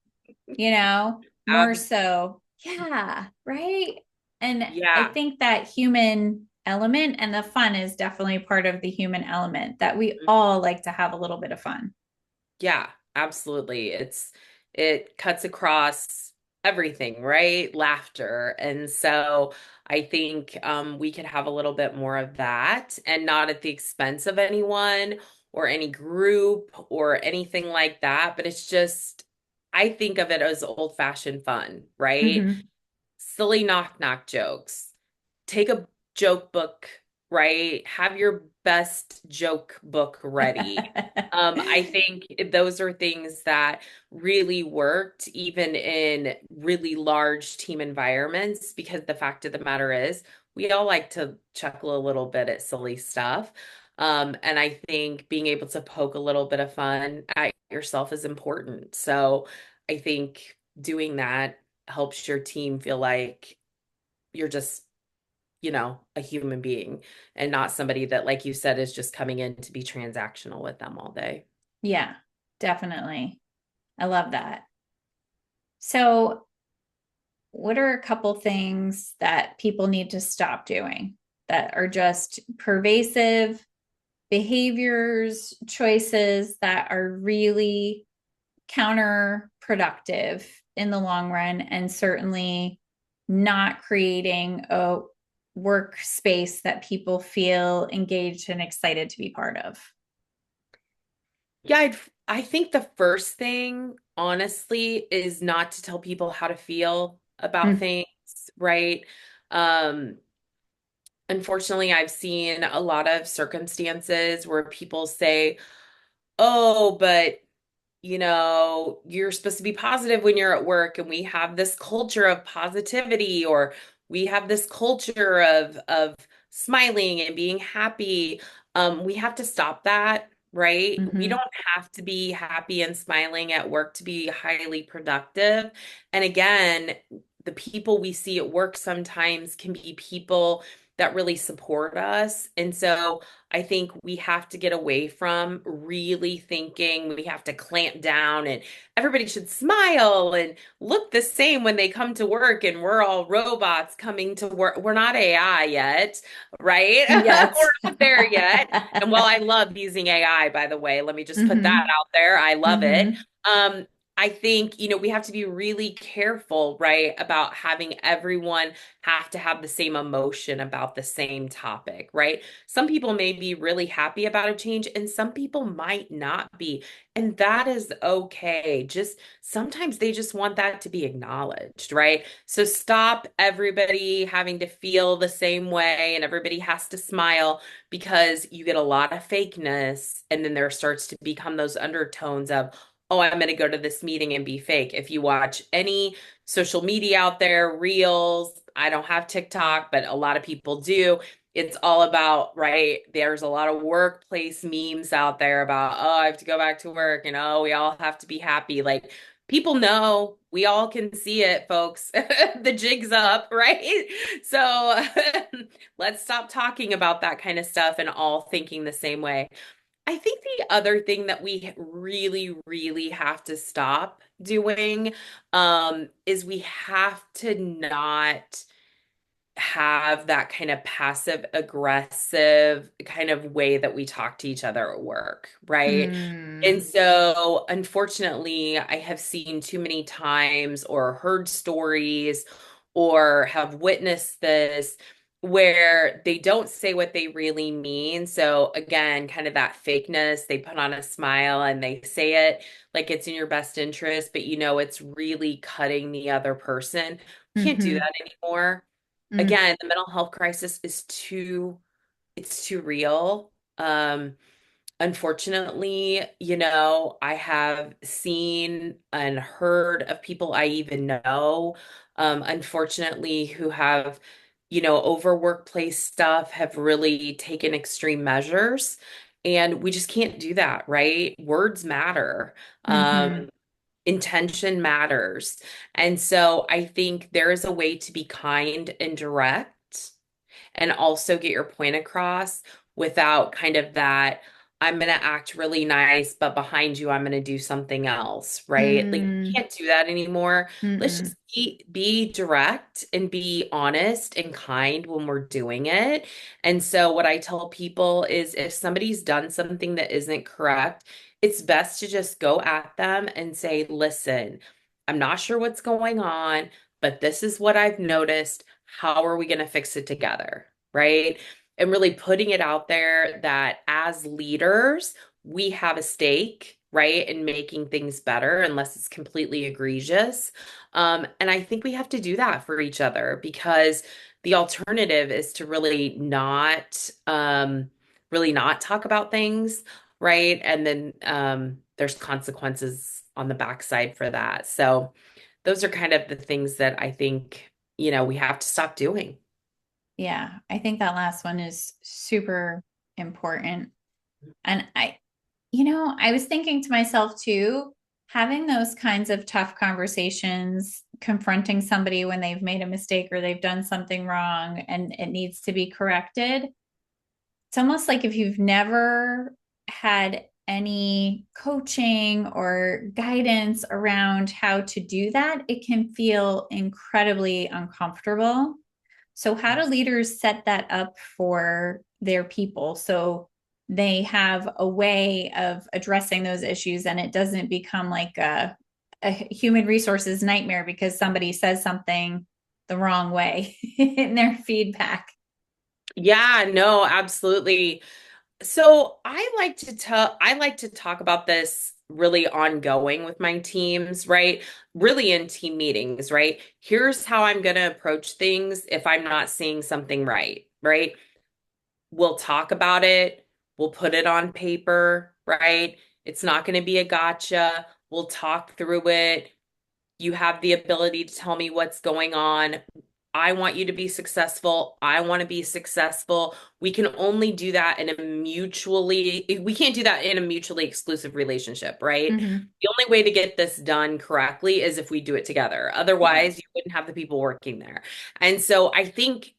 S1: more
S2: Ab-
S1: so. Yeah, right. And I
S2: yeah.
S1: think that human element and the fun is definitely part of the human element that we all like to have a little bit of fun.
S2: Yeah, absolutely. It cuts across everything, right? Laughter. And so I think we could have a little bit more of that and not at the expense of anyone or any group or anything like that. But it's just, I think of it as old-fashioned fun, right?
S1: Mm-hmm.
S2: Silly knock knock jokes. Take a joke book, right? Have your best joke book ready. I think those are things that really worked even in really large team environments because the fact of the matter is we all like to chuckle a little bit at silly stuff. And I think being able to poke a little bit of fun at yourself is important. So I think doing that helps your team feel like you're just, a human being and not somebody that, like you said, is just coming in to be transactional with them all day.
S1: Yeah, definitely. I love that. So, what are a couple things that people need to stop doing that are just pervasive behaviors, choices that are really counterproductive in the long run and certainly not creating a workspace that people feel engaged and excited to be part of?
S2: Yeah, I think the first thing, honestly, is not to tell people how to feel about
S1: Mm,
S2: things, right? Um, Unfortunately, I've seen a lot of circumstances where people say, oh, but you're supposed to be positive when you're at work, and we have this culture of positivity, or we have this culture of smiling and being happy. We have to stop that, right? We
S1: mhm.
S2: don't have to be happy and smiling at work to be highly productive. And again, the people we see at work sometimes can be people that really support us. And so I think we have to get away from really thinking we have to clamp down and everybody should smile and look the same when they come to work and we're all robots coming to work. We're not AI yet, right?
S1: Yes.
S2: We're not there yet. And while I love using AI, by the way, let me just put that
S1: Hmm.
S2: out there. I love it.
S1: Hmm.
S2: Um, I think, we have to be really careful, right, about having everyone have to have the same emotion about the same topic, right? Some people may be really happy about a change and some people might not be. And that is okay. Just sometimes they just want that to be acknowledged, right? So stop everybody having to feel the same way and everybody has to smile because you get a lot of fakeness. And then there starts to become those undertones of, oh, I'm going to go to this meeting and be fake. If you watch any social media out there, reels, I don't have TikTok, but a lot of people do. It's all about, right? There's a lot of workplace memes out there about, oh, I have to go back to work and oh, we all have to be happy. Like, people know, we all can see it, folks. The jig's up, right? So let's stop talking about that kind of stuff and all thinking the same way. I think the other thing that we really, really have to stop doing is we have to not have that kind of passive aggressive kind of way that we talk to each other at work, right?
S1: Mm,
S2: And so, unfortunately, I have seen too many times or heard stories or have witnessed this where they don't say what they really mean. So, again, kind of that fakeness, they put on a smile and they say it like it's in your best interest, but it's really cutting the other person. Can't do
S1: hmm
S2: that anymore.
S1: mm,
S2: Again, the mental health crisis is it's too real. Unfortunately, I have seen and heard of people I even know, unfortunately, who have, over workplace stuff, have really taken extreme measures. And we just can't do that, right? Words matter.
S1: hmm
S2: Intention matters. And so I think there is a way to be kind and direct and also get your point across without kind of that, I'm going to act really nice, but behind you, I'm going to do something else, right? Like, you
S1: mm,
S2: can't do that anymore. Let's
S1: mm-mm.
S2: just be direct and be honest and kind when we're doing it. And so, what I tell people is if somebody's done something that isn't correct, it's best to just go at them and say, listen, I'm not sure what's going on, but this is what I've noticed. How are we going to fix it together? Right. And really putting it out there that as leaders, we have a stake, right, in making things better, unless it's completely egregious. And I think we have to do that for each other because the alternative is to really not talk about things, right? And then there's consequences on the backside for that. So those are kind of the things that I think, we have to stop doing.
S1: Yeah, I think that last one is super important. And I was thinking to myself too, having those kinds of tough conversations, confronting somebody when they've made a mistake or they've done something wrong and it needs to be corrected. It's almost like if you've never had any coaching or guidance around how to do that, it can feel incredibly uncomfortable. So, how do leaders set that up for their people so they have a way of addressing those issues and it doesn't become like a human resources nightmare because somebody says something the wrong way in their feedback?
S2: Yeah, no, absolutely. So I like to talk about this really ongoing with my teams, right? Really in team meetings, right? Here's how I'm going to approach things if I'm not seeing something right, right? We'll talk about it. We'll put it on paper, right? It's not going to be a gotcha. We'll talk through it. You have the ability to tell me what's going on. I want you to be successful. I want to be successful. We can only do that we can't do that in a mutually exclusive relationship, right?
S1: Mm-hmm.
S2: The only way to get this done correctly is if we do it together.
S1: Yeah,
S2: Otherwise, you wouldn't have the people working there. And so I think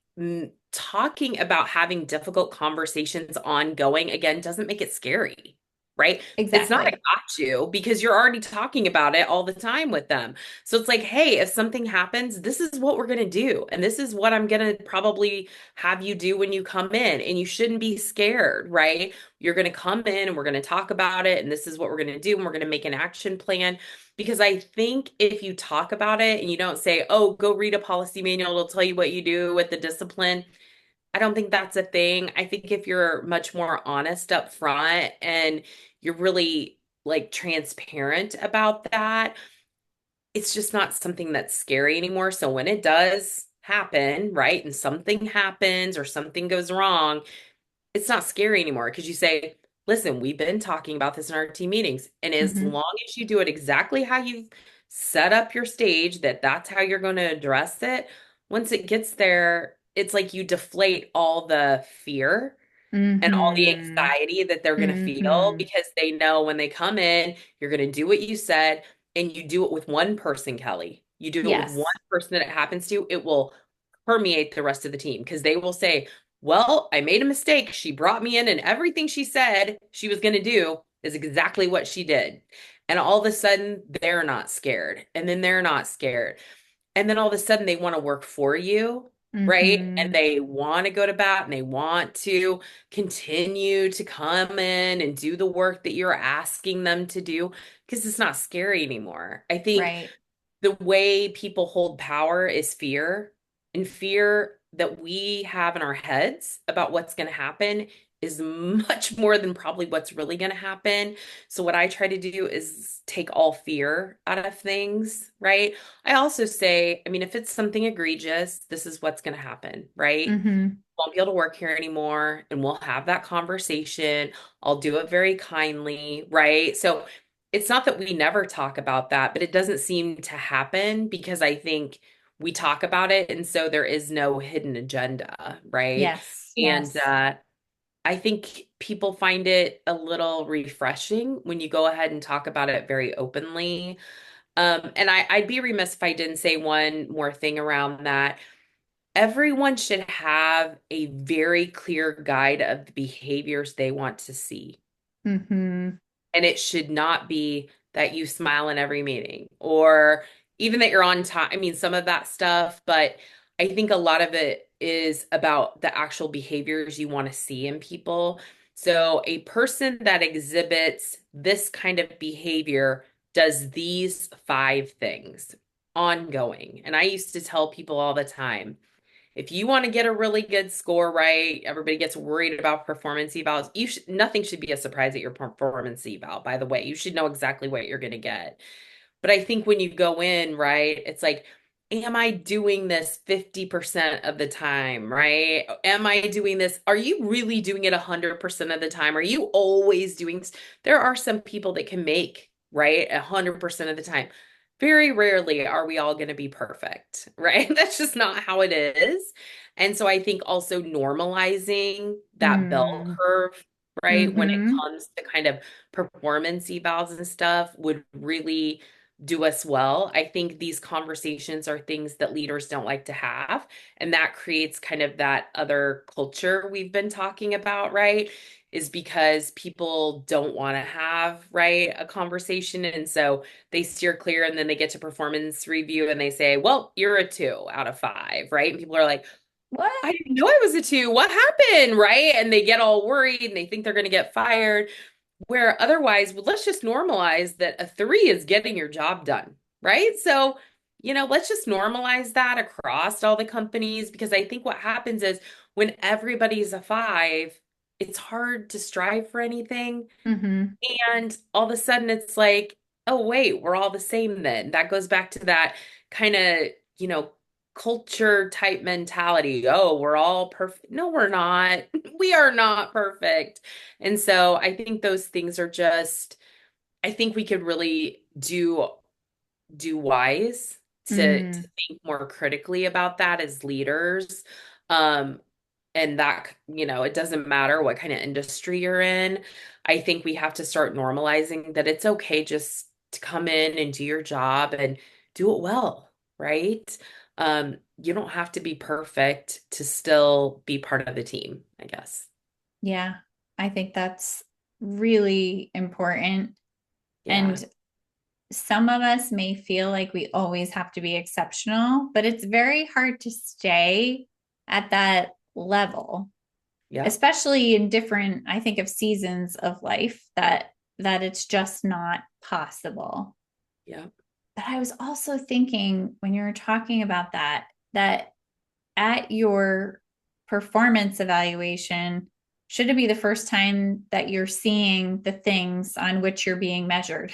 S2: talking about having difficult conversations ongoing, again, doesn't make it scary, right? It's not a
S1: exactly.
S2: got you because you're already talking about it all the time with them. So it's like, hey, if something happens, this is what we're going to do. And this is what I'm going to probably have you do when you come in. And you shouldn't be scared, right? You're going to come in and we're going to talk about it. And this is what we're going to do. And we're going to make an action plan. Because I think if you talk about it and you don't say, oh, go read a policy manual, it'll tell you what you do with the discipline. I don't think that's a thing. I think if you're much more honest up front and you're really like transparent about that, it's just not something that's scary anymore. So when it does happen, right, and something happens or something goes wrong, it's not scary anymore because you say, listen, we've been talking about this in our team meetings. And as
S1: Mm-hmm.
S2: long as you do it exactly how you've set up your stage, that's how you're going to address it. Once it gets there, it's like you deflate all the fear and all the
S1: Mm-hmm.
S2: anxiety that they're going to feel
S1: Mm-hmm.
S2: because they know when they come in, you're going to do what you said. and you do it with one person, Kelly, you do it with one
S1: Yes.
S2: person that it happens to, it will permeate the rest of the team because they will say, well, I made a mistake. She brought me in, and everything she said she was going to do is exactly what she did. And all of a sudden, they're not scared. And then they're not scared. And then all of a sudden, they want to work for you, right? And
S1: Mm-hmm.
S2: they want to go to bat and they want to continue to come in and do the work that you're asking them to do because it's not scary anymore. I think
S1: Right.
S2: the way people hold power is fear, and fear that we have in our heads about what's going to happen is much more than probably what's really going to happen. So what I try to do is take all fear out of things, right? I also say, I mean, if it's something egregious, this is what's going to happen, right?
S1: Mm-hmm.
S2: Won't be able to work here anymore, and we'll have that conversation. I'll do it very kindly, right? So it's not that we never talk about that, but it doesn't seem to happen because I think we talk about it, and so there is no hidden agenda, right?
S1: Yes.
S2: And
S1: Yes.
S2: I think people find it a little refreshing when you go ahead and talk about it very openly. And I'd be remiss if I didn't say one more thing around that. Everyone should have a very clear guide of the behaviors they want to see.
S1: Mm-hmm.
S2: And it should not be that you smile in every meeting or even that you're on time. I mean, some of that stuff, but I think a lot of it is about the actual behaviors you want to see in people. So a person that exhibits this kind of behavior does these five things ongoing. And I used to tell people all the time, if you want to get a really good score, right, everybody gets worried about performance evals. Nothing should be a surprise at your performance eval, by the way. You should know exactly what you're going to get. But I think when you go in, right, it's like, am I doing this 50% of the time, right? Am I doing this? Are you really doing it 100% of the time? Are you always doing There are some people that can make, right, 100% of the time. Very rarely are we all going to be perfect, right? That's just not how it is. And so I think also normalizing that bell
S1: Mm.
S2: curve, right, when it
S1: Mm-hmm.
S2: comes to kind of performance evals and stuff would really do us well. I think these conversations are things that leaders don't like to have, and that creates kind of that other culture we've been talking about, right? Is because people don't want to have, right, a conversation. And so they steer clear and then they get to performance review and they say, well, you're a 2 out of 5, right? And people are like,
S1: What?
S2: I didn't know I was a 2. What happened? Right. And they get all worried and they think they're going to get fired. Where otherwise, well, let's just normalize that a 3 is getting your job done, right? So, let's just normalize that across all the companies because I think what happens is when everybody's a 5, it's hard to strive for anything.
S1: Mm-hmm.
S2: And all of a sudden it's like, oh, wait, we're all the same then. That goes back to that kind of, you know, culture type mentality. Oh, we're all perfect. No, we're not. We are not perfect. And so I think those things are just, I think we could really do wise to
S1: Mm.
S2: think more critically about that as leaders. Um, and that, it doesn't matter what kind of industry you're in. I think we have to start normalizing that it's okay just to come in and do your job and do it well, right? You don't have to be perfect to still be part of the team, I guess.
S1: Yeah. I think that's really important.
S2: Yeah.
S1: And some of us may feel like we always have to be exceptional, but it's very hard to stay at that level,
S2: Yep.
S1: especially in different, I think, of seasons of life that it's just not possible.
S2: Yep.
S1: But I was also thinking when you were talking about that at your performance evaluation, should it be the first time that you're seeing the things on which you're being measured,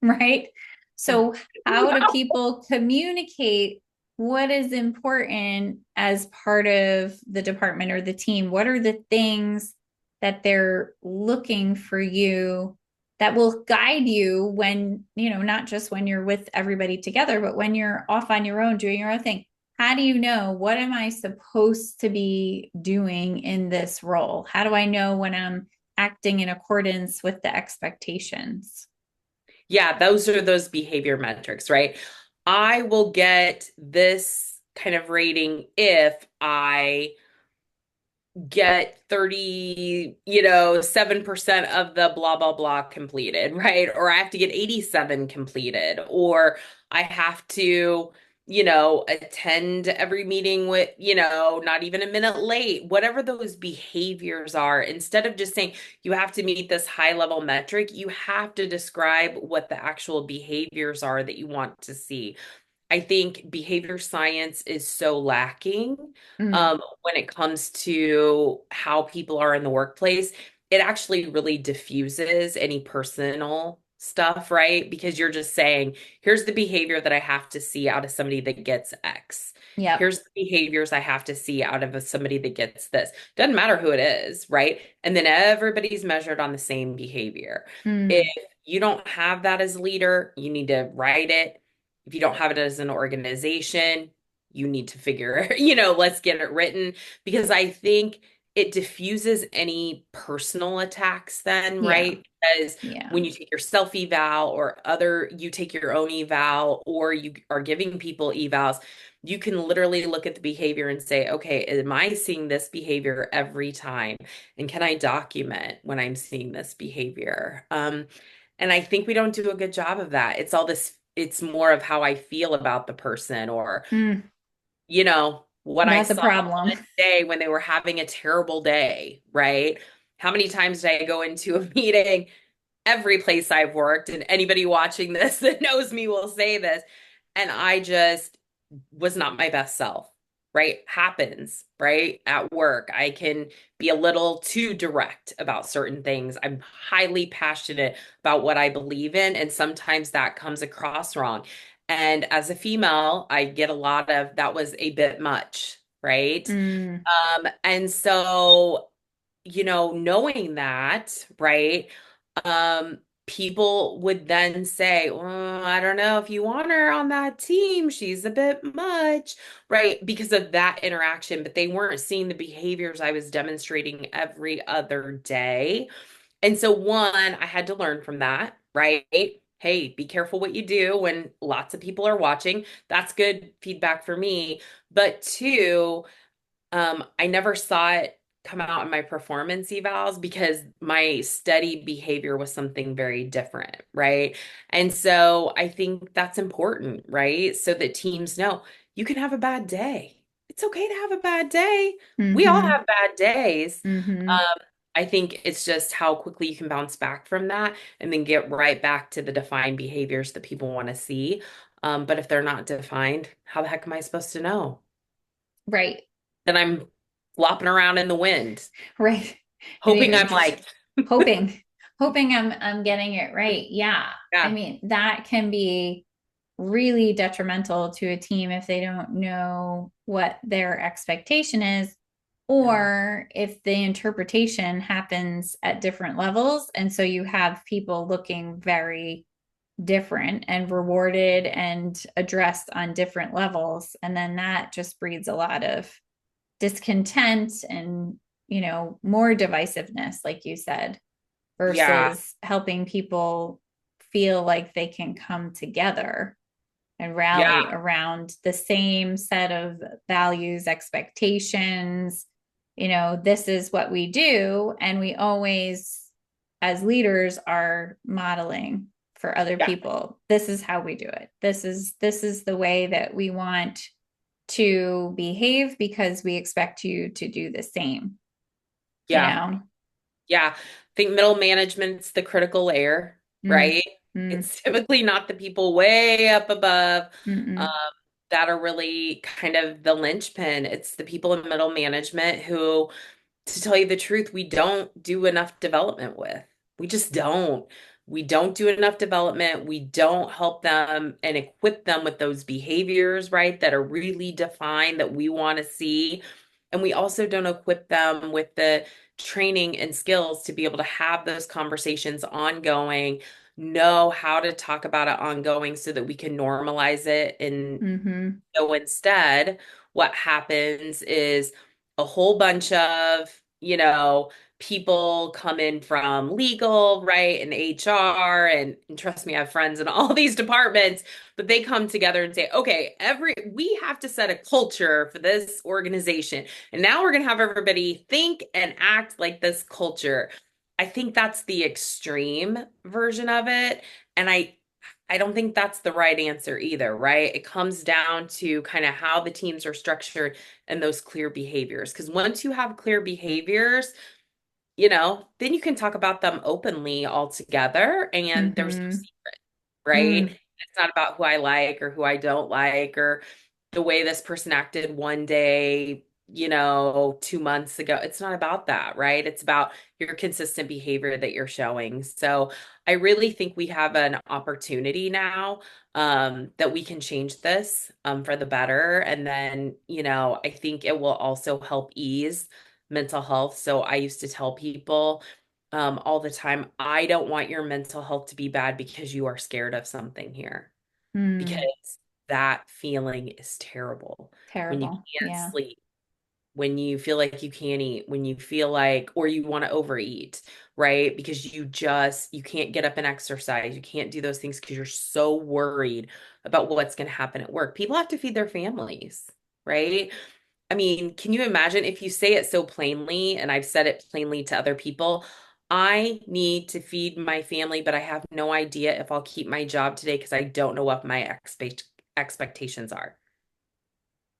S1: right? So, how do
S2: Wow.
S1: people communicate what is important as part of the department or the team? What are the things that they're looking for you that will guide you when, not just when you're with everybody together, but when you're off on your own doing your own thing? How do you know what am I supposed to be doing in this role? How do I know when I'm acting in accordance with the expectations?
S2: Yeah, those are those behavior metrics, right? I will get this kind of rating if I get 30, 7% of the blah, blah, blah completed, right? Or I have to get 87 completed, or I have to, attend every meeting with, not even a minute late, whatever those behaviors are. Instead of just saying you have to meet this high level metric, you have to describe what the actual behaviors are that you want to see. I think behavior science is so lacking
S1: Mm,
S2: when it comes to how people are in the workplace. It actually really diffuses any personal stuff, right? Because you're just saying, here's the behavior that I have to see out of somebody that gets X.
S1: yep.
S2: Here's the behaviors I have to see out of somebody that gets this. Doesn't matter who it is, right? And then everybody's measured on the same behavior. If
S1: Mm,
S2: you don't have that as a leader, you need to write it. If you don't have it as an organization, you need to figure, let's get it written because I think it diffuses any personal attacks then,
S1: yeah.
S2: right? Because
S1: Yeah.
S2: when you take your self eval or you take your own eval or you are giving people evals, you can literally look at the behavior and say, okay, am I seeing this behavior every time? And can I document when I'm seeing this behavior? And I think we don't do a good job of that. It's more of how I feel about the person or,
S1: Mm,
S2: what I
S1: that's a
S2: saw
S1: problem.
S2: one day when they were having a terrible day, right? How many times did I go into a meeting? Every place I've worked, and anybody watching this that knows me will say this. And I just was not my best self, right? Happens, right? At work, I can be a little too direct about certain things. I'm highly passionate about what I believe in, and sometimes that comes across wrong. And as a female, I get a lot of that was a bit much, right?
S1: Mm,
S2: And so, knowing that, right? Um, People would then say, well, I don't know if you want her on that team. She's a bit much, right? Because of that interaction, but they weren't seeing the behaviors I was demonstrating every other day. And so, one, I had to learn from that, right? Hey, be careful what you do when lots of people are watching. That's good feedback for me. But two, I never saw it come out in my performance evals because my study behavior was something very different, right? And so I think that's important, right? So that teams know you can have a bad day. It's okay to have a bad day. We all
S1: mm-hmm.
S2: have bad days.
S1: Mm-hmm.
S2: Um, I think it's just how quickly you can bounce back from that and then get right back to the defined behaviors that people want to see. But if they're not defined, how the heck am I supposed to know?
S1: Right.
S2: Then I'm flopping around in the wind,
S1: Right. And
S2: hoping
S1: you're
S2: I'm
S1: just
S2: like,
S1: hoping, I'm getting it right. Yeah. I
S2: yeah,
S1: mean, that can be really detrimental to a team if they don't know what their expectation is,
S2: yeah,
S1: or if the interpretation happens at different levels. And so you have people looking very different and rewarded and addressed on different levels. And then that just breeds a lot of discontent and, more divisiveness, like you said,
S2: yeah,
S1: versus helping people feel like they can come together and rally
S2: yeah,
S1: around the same set of values, expectations. This is what we do. And we always, as leaders, are modeling for other
S2: yeah,
S1: people. This is how we do it. This is the way that we want to behave because we expect you to do the same, you
S2: yeah,
S1: know?
S2: yeah. I think middle management's the critical layer,
S1: Mm,
S2: right?
S1: mm,
S2: It's typically not the people way up above um,
S1: mm,
S2: that are really kind of the linchpin. It's the people in middle management who, to tell you the truth, we don't do enough development with. We just don't. We don't do enough development. We don't help them and equip them with those behaviors, right, that are really defined that we want to see. And we also don't equip them with the training and skills to be able to have those conversations ongoing, know how to talk about it ongoing so that we can normalize it. And
S1: mm-hmm.
S2: so instead, what happens is a whole bunch of, people come in from legal, right, and HR, and trust me, I have friends in all these departments, but they come together and say, okay, we have to set a culture for this organization. And now we're going to have everybody think and act like this culture. I think that's the extreme version of it. And I don't think that's the right answer either, right? It comes down to kind of how the teams are structured and those clear behaviors. Because once you have clear behaviors, then you can talk about them openly all together and there's no
S1: Mm-hmm.
S2: secret, right?
S1: Mm,
S2: It's not about who I like or who I don't like or the way this person acted one day, 2 months ago. It's not about that, right? It's about your consistent behavior that you're showing. So I really think we have an opportunity now that we can change this for the better. And then, I think it will also help ease mental health. So I used to tell people all the time, I don't want your mental health to be bad because you are scared of something here.
S1: mm,
S2: Because that feeling is terrible when you
S1: terrible.
S2: can't
S1: Yeah.
S2: sleep, when you feel like you can't eat, when you feel like, or you want to overeat, right? Because you can't get up and exercise. You can't do those things because you're so worried about what's going to happen at work. People have to feed their families, right? I mean, can you imagine if you say it so plainly, and I've said it plainly to other people, I need to feed my family, but I have no idea if I'll keep my job today because I don't know what my expectations are.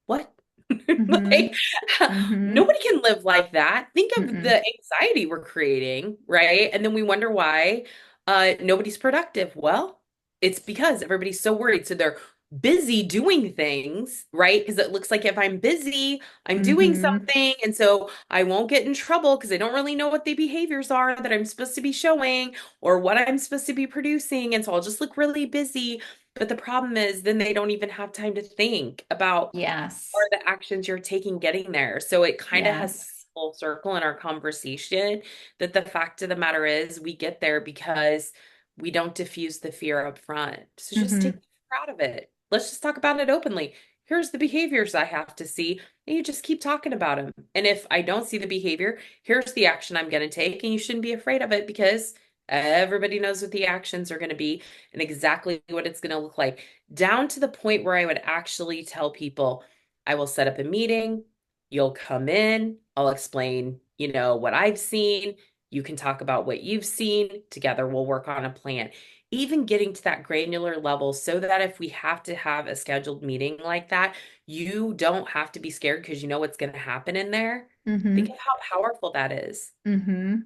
S2: What?
S1: Mm-hmm.
S2: Like,
S1: Mm-hmm.
S2: nobody can live like that. Think of
S1: Mm-mm.
S2: the anxiety we're creating, right? And then we wonder why nobody's productive. Well, it's because everybody's so worried. So they're busy doing things, right? Because it looks like if I'm busy, I'm doing
S1: Mm-hmm.
S2: something. And so I won't get in trouble because I don't really know what the behaviors are that I'm supposed to be showing or what I'm supposed to be producing. And so I'll just look really busy. But the problem is, then they don't even have time to think about are
S1: Yes.
S2: the actions you're taking getting there. So it kind of has
S1: Yes.
S2: full circle in our conversation that the fact of the matter is we get there because we don't diffuse the fear up front. So just take
S1: Mm-hmm.
S2: the fear out of it. Let's just talk about it openly. Here's the behaviors I have to see, and you just keep talking about them. And if I don't see the behavior, here's the action I'm going to take, and you shouldn't be afraid of it because everybody knows what the actions are going to be and exactly what it's going to look like, down to the point where I would actually tell people, I will set up a meeting. You'll come in. I'll explain, what I've seen. You can talk about what you've seen. Together, we'll work on a plan. Even getting to that granular level so that if we have to have a scheduled meeting like that, you don't have to be scared because you know what's going to happen in there. Think
S1: Mm-hmm.
S2: of how powerful that is.
S1: Mm-hmm.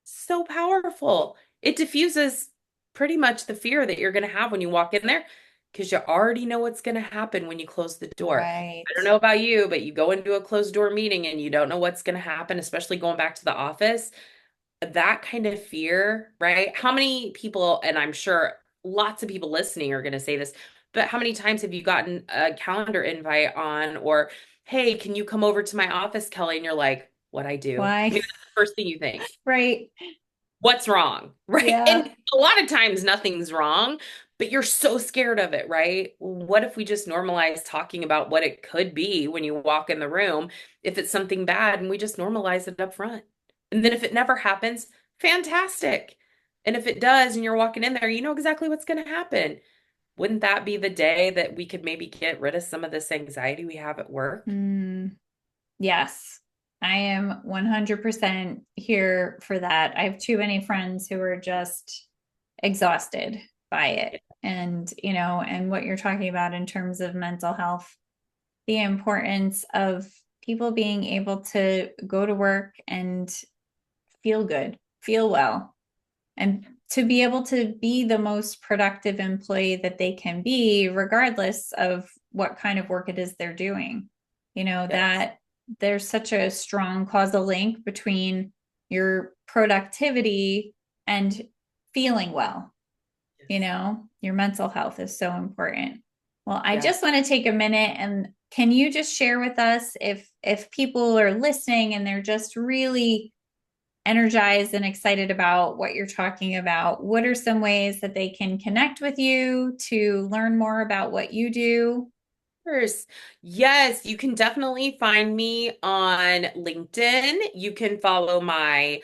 S2: So powerful. It diffuses pretty much the fear that you're going to have when you walk in there because you already know what's going to happen when you close the door.
S1: Right.
S2: I don't know about you, but you go into a closed door meeting and you don't know what's going to happen, especially going back to the office. That kind of fear, right? How many people, and I'm sure lots of people listening are going to say this, but how many times have you gotten a calendar invite on, or, hey, can you come over to my office, Kelly? And you're like, what I do? I
S1: Why?
S2: mean, that's the first thing you think.
S1: Right.
S2: What's wrong? Right?
S1: Yeah.
S2: And a lot of times nothing's wrong, but you're so scared of it, right? What if we just normalize talking about what it could be when you walk in the room if it's something bad and we just normalize it up front? And then if it never happens, fantastic. And if it does and you're walking in there, you know exactly what's going to happen. Wouldn't that be the day that we could maybe get rid of some of this anxiety we have at work?
S1: Mm, yes. I am 100% here for that. I have too many friends who are just exhausted by it. And, and what you're talking about in terms of mental health, the importance of people being able to go to work and feel good, feel well, and to be able to be the most productive employee that they can be, regardless of what kind of work it is they're doing.
S2: Yes.
S1: That there's such a strong causal link between your productivity and feeling well.
S2: Yes.
S1: Your mental health is so important. Well, I
S2: Yeah.
S1: just want to take a minute, and can you just share with us, if people are listening and they're just really energized and excited about what you're talking about, what are some ways that they can connect with you to learn more about what you do?
S2: course. Yes, you can definitely find me on LinkedIn. You can follow my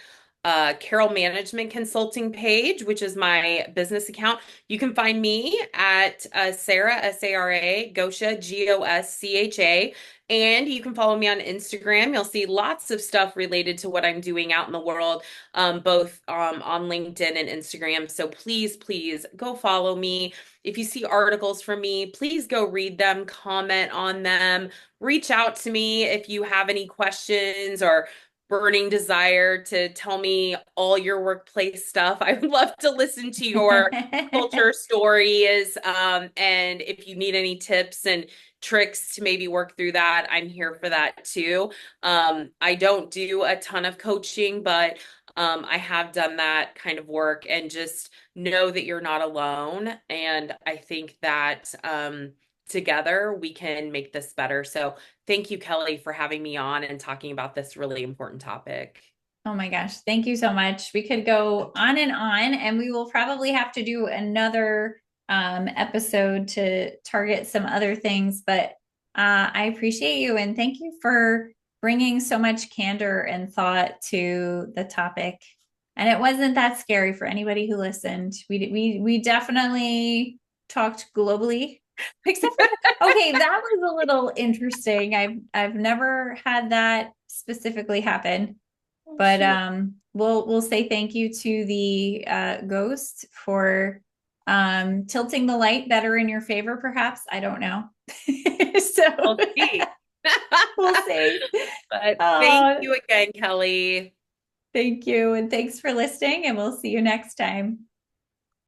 S2: Carroll Management Consulting page, which is my business account. You can find me at Sara, Sara Goscha, Goscha. And you can follow me on Instagram. You'll see lots of stuff related to what I'm doing out in the world, both on LinkedIn and Instagram. So please, please go follow me. If you see articles from me, please go read them, comment on them, reach out to me if you have any questions or burning desire to tell me all your workplace stuff. I would love to listen to your culture stories. And if you need any tips and tricks to maybe work through that, I'm here for that too. I don't do a ton of coaching, but I have done that kind of work and just know that you're not alone. And I think that together we can make this better. So thank you, Kelly, for having me on and talking about this really important topic.
S1: Oh my gosh, thank you so much. We could go on, and we will probably have to do another episode to target some other things. But I appreciate you and thank you for bringing so much candor and thought to the topic. And it wasn't that scary for anybody who listened. We definitely talked globally, except for okay, that was a little interesting. I've never had that specifically happen.
S2: Oh,
S1: But
S2: shoot.
S1: we'll say thank you to the ghost for tilting the light better in your favor, perhaps. I don't know. So
S2: We'll see.
S1: we'll see.
S2: But thank
S1: Oh,
S2: you again, Kelly.
S1: thank you. And thanks for listening, and we'll see you next time.